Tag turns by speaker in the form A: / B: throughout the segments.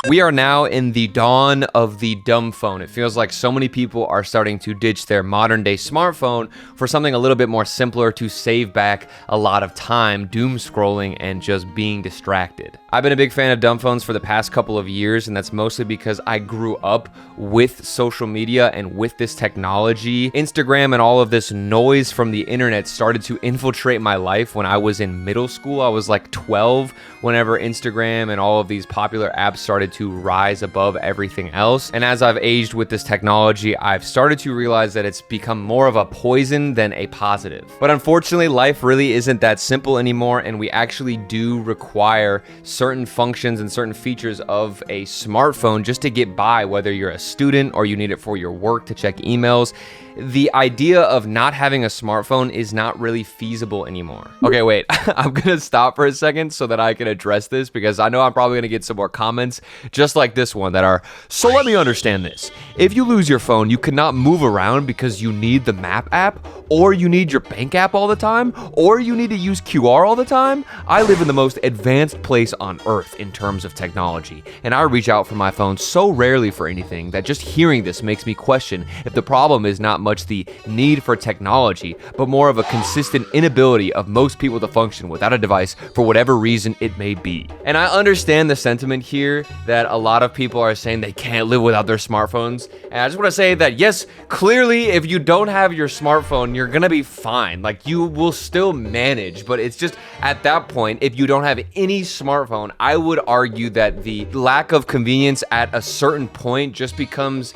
A: We are now in the dawn of the dumb phone. It feels like so many people are starting to ditch their modern day smartphone for something a little bit more simpler to save back a lot of time doom scrolling and just being distracted. I've been a big fan of dumb phones for the past couple of years, and that's mostly because I grew up with social media and with this technology. Instagram and all of this noise from the internet started to infiltrate my life when I was in middle school. I was like 12 whenever Instagram and all of these popular apps started to rise above everything else. And as I've aged with this technology, I've started to realize that it's become more of a poison than a positive. But unfortunately, life really isn't that simple anymore, and we actually do require certain functions and certain features of a smartphone just to get by, whether you're a student or you need it for your work to check emails. The idea of not having a smartphone is not really feasible anymore. Okay, wait, I'm gonna stop for a second so that I can address this, because I know I'm probably gonna get some more comments just like this one that are, so let me understand this. If you lose your phone, you cannot move around because you need the map app, or you need your bank app all the time, or you need to use QR all the time. I live in the most advanced place on earth in terms of technology, and I reach out for my phone so rarely for anything that just hearing this makes me question if the problem is not much the need for technology, but more of a consistent inability of most people to function without a device for whatever reason it may be. And I understand the sentiment here that a lot of people are saying they can't live without their smartphones. And I just want to say that yes, clearly if you don't have your smartphone, you're gonna be fine. Like, you will still manage, but it's just at that point, if you don't have any smartphone, I would argue that the lack of convenience at a certain point just becomes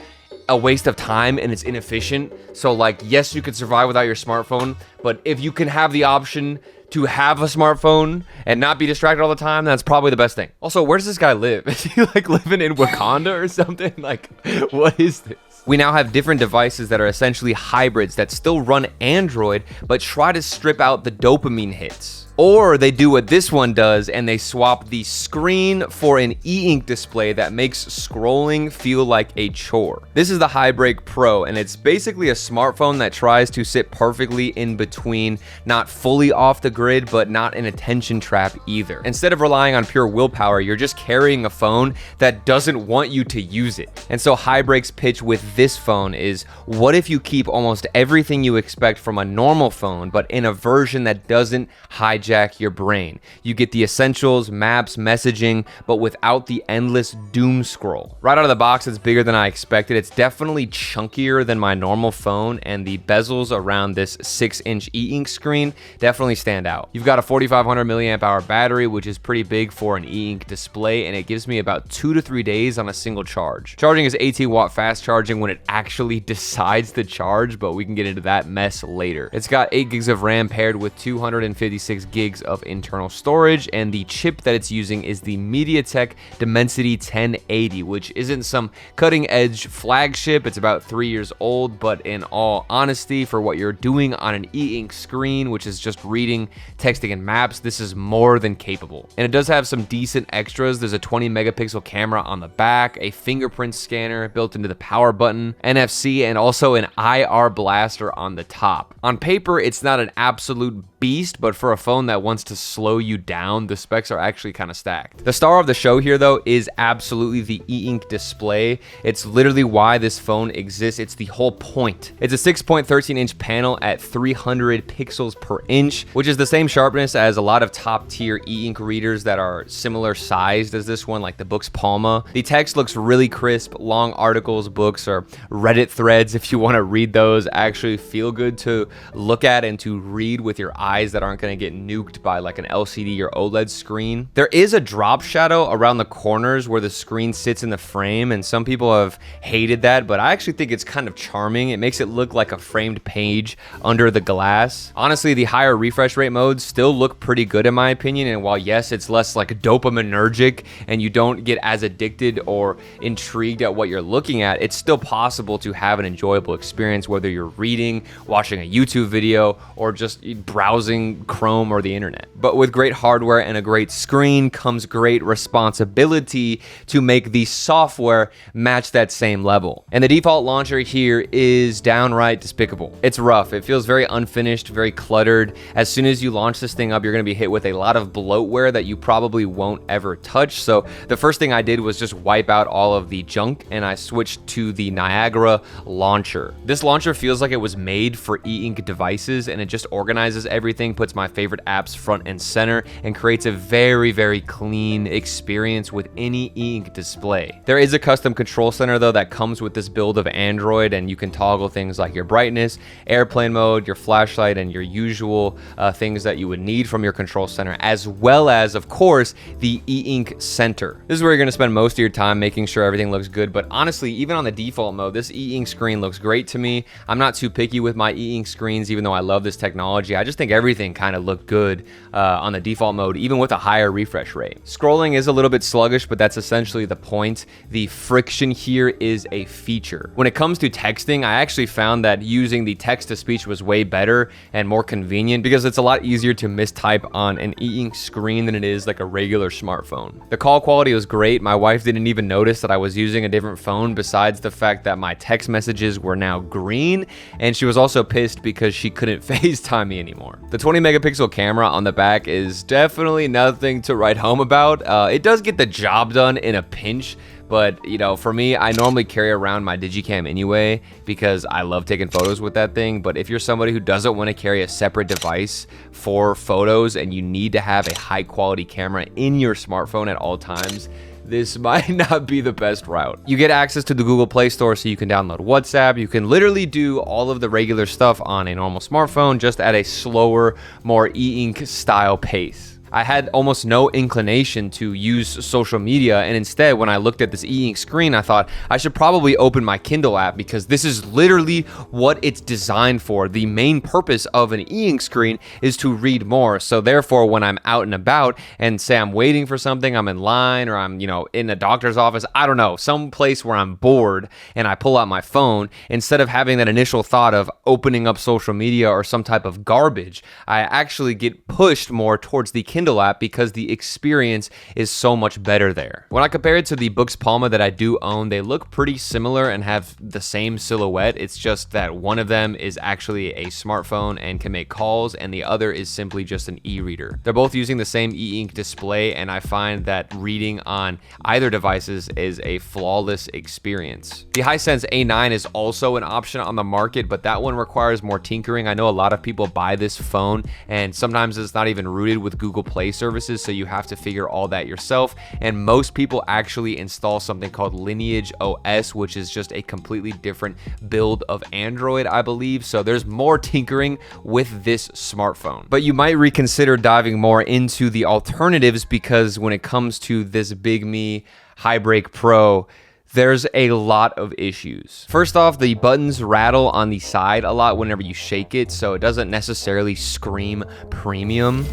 A: a waste of time and it's inefficient. So like, yes, you could survive without your smartphone, but if you can have the option to have a smartphone and not be distracted all the time, that's probably the best thing. Also, where does this guy live? Is he like living in Wakanda or something? Like, what is this? We now have different devices that are essentially hybrids that still run Android, but try to strip out the dopamine hits. Or they do what this one does and they swap the screen for an e-ink display that makes scrolling feel like a chore. This is the HiBreak Pro, and it's basically a smartphone that tries to sit perfectly in between, not fully off the grid, but not an attention trap either. Instead of relying on pure willpower, you're just carrying a phone that doesn't want you to use it. And so HiBreak's pitch with this phone is, what if you keep almost everything you expect from a normal phone, but in a version that doesn't hijack your brain? You get the essentials, maps, messaging, but without the endless doom scroll. Right out of the box, it's bigger than I expected. It's definitely chunkier than my normal phone, and the bezels around this 6-inch e-ink screen definitely stand out. You've got a 4,500 milliamp hour battery, which is pretty big for an e-ink display, and it gives me about 2 to 3 days on a single charge. Charging is 18-watt fast charging when it actually decides to charge, but we can get into that mess later. It's got 8 gigs of RAM paired with 256 gigs of internal storage, and the chip that it's using is the MediaTek Dimensity 1080, which isn't some cutting edge flagship. It's about 3 years old, but in all honesty, for what you're doing on an e-ink screen, which is just reading, texting, and maps, this is more than capable. And it does have some decent extras. There's a 20 megapixel camera on the back, a fingerprint scanner built into the power button, NFC, and also an IR blaster on the top. On paper, it's not an absolute beast, but for a phone that wants to slow you down, the specs are actually kind of stacked. The star of the show here, though, is absolutely the e-ink display. It's literally why this phone exists. It's the whole point. It's a 6.13-inch panel at 300 pixels per inch, which is the same sharpness as a lot of top-tier e-ink readers that are similar sized as this one, like the Books Palma. The text looks really crisp. Long articles, books, or Reddit threads, if you want to read those, actually feel good to look at and to read with your eyes that aren't going to get nuked by like an LCD or OLED screen. There is a drop shadow around the corners where the screen sits in the frame, and some people have hated that, but I actually think it's kind of charming. It makes it look like a framed page under the glass. Honestly, the higher refresh rate modes still look pretty good in my opinion, and while yes, it's less like dopaminergic and you don't get as addicted or intrigued at what you're looking at, it's still possible to have an enjoyable experience, whether you're reading, watching a YouTube video, or just browsing browsing Chrome or the internet. But with great hardware and a great screen comes great responsibility to make the software match that same level. And the default launcher here is downright despicable. It's rough. It feels very unfinished, very cluttered. As soon as you launch this thing up, you're going to be hit with a lot of bloatware that you probably won't ever touch. So the first thing I did was just wipe out all of the junk, and I switched to the Niagara launcher. This launcher feels like it was made for e-ink devices, and it just organizes everything, puts my favorite apps front and center, and creates a very clean experience with any e-ink display. There is a custom control center though that comes with this build of Android, and you can toggle things like your brightness, airplane mode, your flashlight, and your usual things that you would need from your control center, as well as, of course, the e-ink center. This is where you're going to spend most of your time making sure everything looks good, but honestly, even on the default mode, this e-ink screen looks great to me. I'm not too picky with my e-ink screens, even though I love this technology. I just think everything kind of looked good on the default mode, even with a higher refresh rate. Scrolling is a little bit sluggish, but that's essentially the point. The friction here is a feature. When it comes to texting, I actually found that using the text-to-speech was way better and more convenient because it's a lot easier to mistype on an e-ink screen than it is like a regular smartphone. The call quality was great. My wife didn't even notice that I was using a different phone, besides the fact that my text messages were now green, and she was also pissed because she couldn't FaceTime me anymore. The 20 megapixel camera on the back is definitely nothing to write home about. It does get the job done in a pinch, but you know, for me, I normally carry around my Digicam anyway because I love taking photos with that thing. But if you're somebody who doesn't want to carry a separate device for photos and you need to have a high quality camera in your smartphone at all times, this might not be the best route. You get access to the Google Play Store, so you can download WhatsApp. You can literally do all of the regular stuff on a normal smartphone, just at a slower, more e-ink style pace. I had almost no inclination to use social media, and instead, when I looked at this e-ink screen, I thought I should probably open my Kindle app because this is literally what it's designed for. The main purpose of an e-ink screen is to read more. So therefore, when I'm out and about and say I'm waiting for something, I'm in line, or I'm, in a doctor's office, I don't know, some place where I'm bored and I pull out my phone, instead of having that initial thought of opening up social media or some type of garbage, I actually get pushed more towards the Kindle app because the experience is so much better there. When I compare it to the Books Palma that I do own, they look pretty similar and have the same silhouette. It's just that one of them is actually a smartphone and can make calls, and the other is simply just an e-reader. They're both using the same e-ink display, and I find that reading on either devices is a flawless experience. The Hisense A9 is also an option on the market, but that one requires more tinkering. I know a lot of people buy this phone, and sometimes it's not even rooted with Google Play services, so you have to figure all that yourself. And most people actually install something called Lineage OS, which is just a completely different build of Android, I believe. So there's more tinkering with this smartphone. But you might reconsider diving more into the alternatives, because when it comes to this Big Me HiBreak Pro, there's a lot of issues. First off, the buttons rattle on the side a lot whenever you shake it, so it doesn't necessarily scream premium.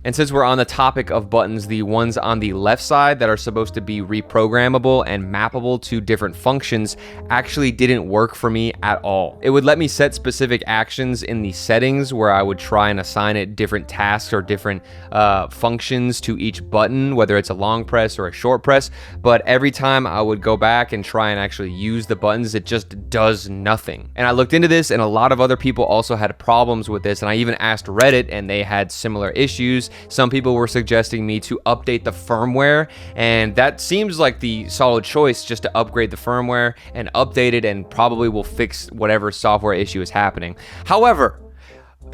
A: And since we're on the topic of buttons, the ones on the left side that are supposed to be reprogrammable and mappable to different functions actually didn't work for me at all. It would let me set specific actions in the settings where I would try and assign it different tasks or different functions to each button, whether it's a long press or a short press. But every time I would go back and try and actually use the buttons, it just does nothing. And I looked into this, and a lot of other people also had problems with this. And I even asked Reddit, and they had similar issues. Some people were suggesting me to update the firmware, and that seems like the solid choice, just to upgrade the firmware and update it, and probably will fix whatever software issue is happening. However,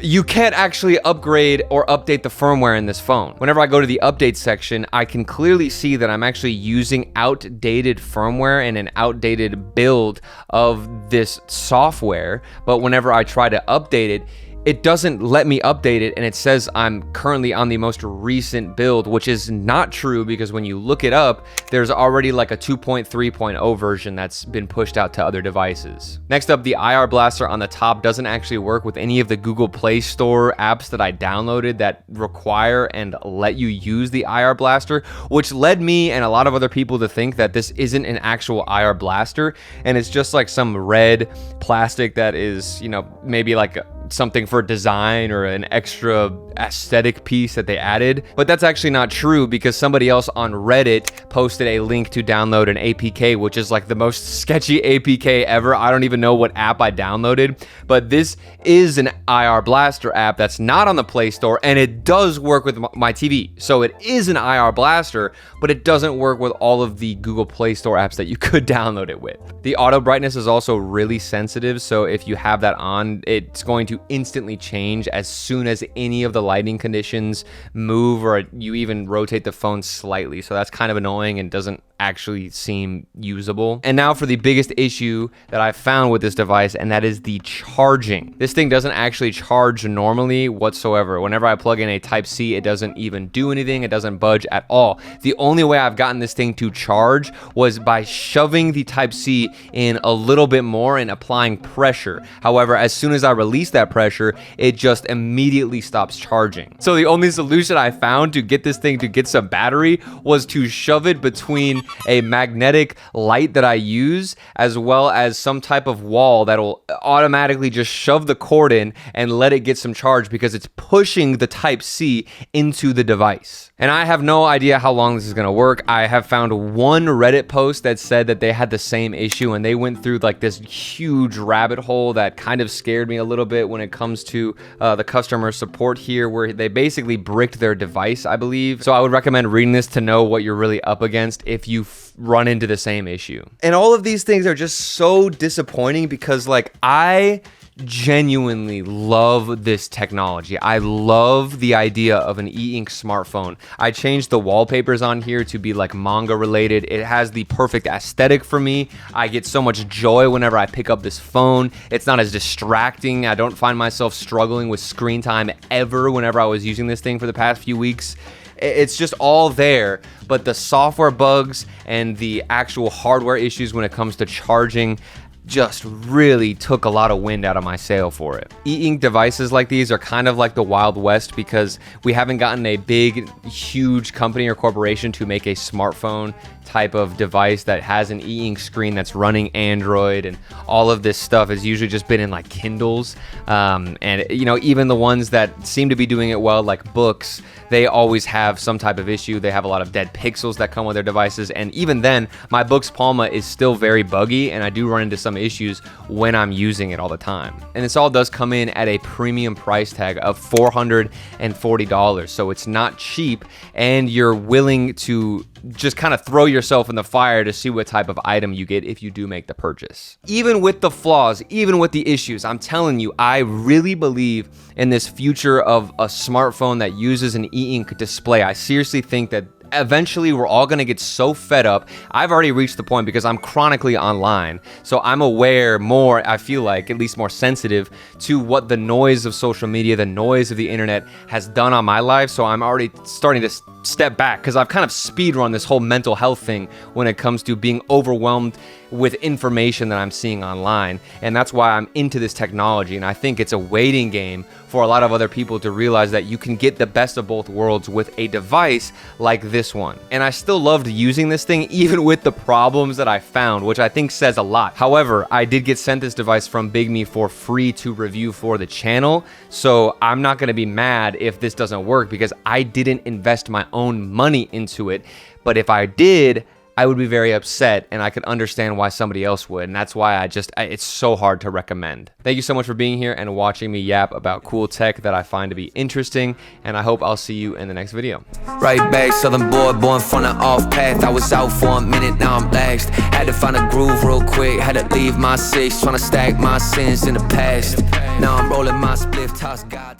A: you can't actually upgrade or update the firmware in this phone. Whenever I go to the update section, I can clearly see that I'm actually using outdated firmware and an outdated build of this software. But whenever I try to update it, it doesn't let me update it, and it says I'm currently on the most recent build, which is not true because when you look it up, there's already like a 2.3.0 version that's been pushed out to other devices. Next up, the IR Blaster on the top doesn't actually work with any of the Google Play Store apps that I downloaded that require and let you use the IR Blaster, which led me and a lot of other people to think that this isn't an actual IR Blaster, and it's just like some red plastic that is, you know, maybe like something for design or an extra aesthetic piece that they added. But that's actually not true because somebody else on Reddit posted a link to download an APK, which is like the most sketchy APK ever. I don't even know what app I downloaded, but this is an IR Blaster app that's not on the Play Store, and it does work with my TV. So it is an IR Blaster, but it doesn't work with all of the Google Play Store apps that you could download it with. The auto brightness is also really sensitive, so if you have that on, it's going to instantly change as soon as any of the lighting conditions move or you even rotate the phone slightly. So that's kind of annoying and doesn't actually seem usable. And now for the biggest issue that I found with this device, and that is the charging. This thing doesn't actually charge normally whatsoever. Whenever I plug in a Type-C, it doesn't even do anything. It doesn't budge at all. The only way I've gotten this thing to charge was by shoving the Type-C in a little bit more and applying pressure. However, as soon as I release that pressure, it just immediately stops charging. So the only solution I found to get this thing to get some battery was to shove it between a magnetic light that I use, as well as some type of wall that'll automatically just shove the cord in and let it get some charge because it's pushing the Type-C into the device. And I have no idea how long this is gonna work. I have found one Reddit post that said that they had the same issue, and they went through like this huge rabbit hole that kind of scared me a little bit when it comes to the customer support here, where they basically bricked their device, I believe. So I would recommend reading this to know what you're really up against if you run into the same issue. And all of these things are just so disappointing because like I genuinely love this technology. I love the idea of an e-ink smartphone. I changed the wallpapers on here to be like manga related. It has the perfect aesthetic for me. I get so much joy whenever I pick up this phone. It's not as distracting. I don't find myself struggling with screen time ever whenever I was using this thing for the past few weeks. It's just all there, but the software bugs and the actual hardware issues when it comes to charging just really took a lot of wind out of my sail for it. E-ink devices like these are kind of like the Wild West because we haven't gotten a big, huge company or corporation to make a smartphone type of device that has an e-ink screen that's running Android, and all of this stuff has usually just been in like Kindles. And you know, even the ones that seem to be doing it well, like books, they always have some type of issue. They have a lot of dead pixels that come with their devices, and even then, my Books Palma is still very buggy, and I do run into some issues when I'm using it all the time. And this all does come in at a premium price tag of $440, so it's not cheap, and you're willing to just kind of throw yourself in the fire to see what type of item you get if you do make the purchase. Even with the flaws, even with the issues, I'm telling you, I really believe in this future of a smartphone that uses an e-ink display. I seriously think that eventually we're all gonna get so fed up. I've already reached the point because I'm chronically online, so I'm aware more, I feel like, at least more sensitive to what the noise of social media, the noise of the internet has done on my life. So I'm already starting to step back because I've kind of speedrun this whole mental health thing when it comes to being overwhelmed with information that I'm seeing online. And that's why I'm into this technology, and I think it's a waiting game for a lot of other people to realize that you can get the best of both worlds with a device like this one. And I still loved using this thing even with the problems that I found, which I think says a lot. However, I did get sent this device from Big Me for free to review for the channel, so I'm not gonna be mad if this doesn't work because I didn't invest my own money into it. But if I did, I would be very upset, and I could understand why somebody else would, and that's why it's so hard to recommend. Thank you so much for being here and watching me yap about cool tech that I find to be interesting, and I hope I'll see you in the next video.
B: Right back, southern boy, born from the off path. I was out for a minute, now I'm laxed. Had to find a groove real quick, had to leave my six, trying to stack my sins in the past. Now I'm rolling my spliff, toss God.